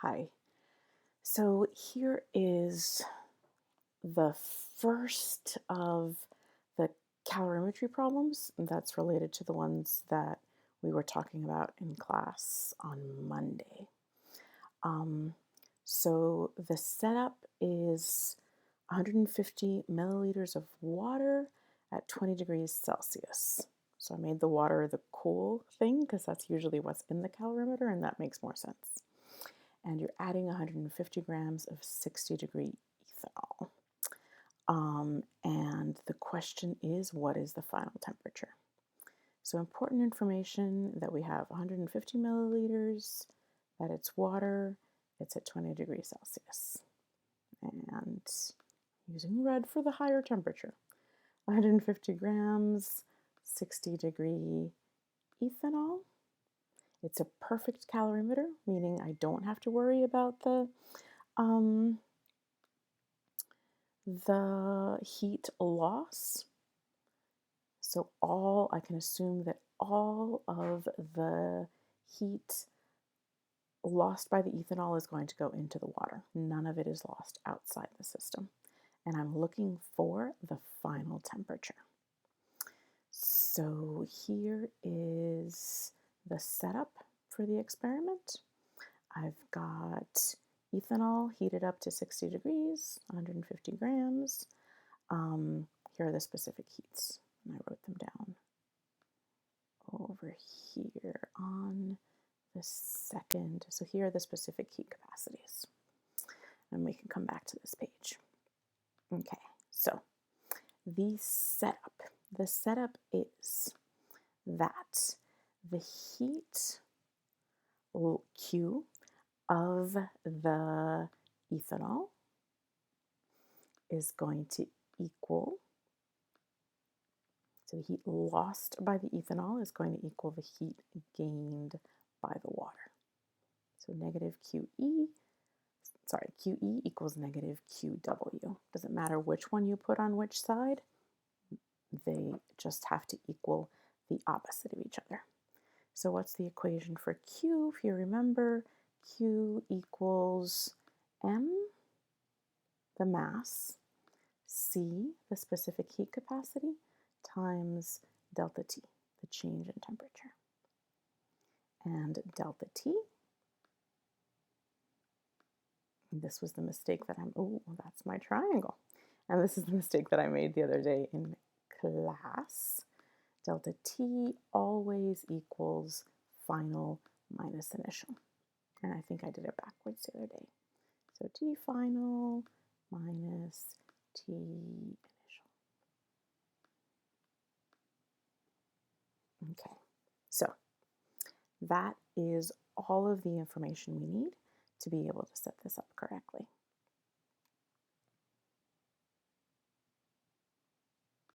Hi. So here is the first of the calorimetry problems that's related to the ones that we were talking about in class on Monday. Um, so the setup is 150 milliliters of water at 20 degrees Celsius. So I made the water the cool thing because that's usually what's in the calorimeter, and that makes more sense. And you're adding 150 grams of 60-degree ethanol. And the question is, what is the final temperature? So important information that we have 150 milliliters, that it's water, it's at 20 degrees Celsius. And using red for the higher temperature. 150 grams, 60-degree ethanol. It's a perfect calorimeter, meaning I don't have to worry about um, the heat loss. So I can assume that all of the heat lost by the ethanol is going to go into the water. None of it is lost outside the system. And I'm looking for the final temperature. So here is the setup for the experiment. I've got ethanol heated up to 60 degrees, 150 grams. Here are the specific heats, and I wrote them down over here on the second. So here are the specific heat capacities, and we can come back to this page. Okay, so the setup is that the heat Q of the ethanol is going to equal, so the heat lost by the ethanol is going to equal the heat gained by the water. So negative QE equals negative QW. Doesn't matter which one you put on which side, they just have to equal the opposite of each other. So what's the equation for Q? If you remember, Q equals M, the mass, C, the specific heat capacity, times delta T, the change in temperature. And delta T, this was the mistake that that's my triangle. And this is the mistake that I made the other day in class. Delta T always equals final minus initial. And I think I did it backwards the other day. So T final minus T initial. Okay, so that is all of the information we need to be able to set this up correctly.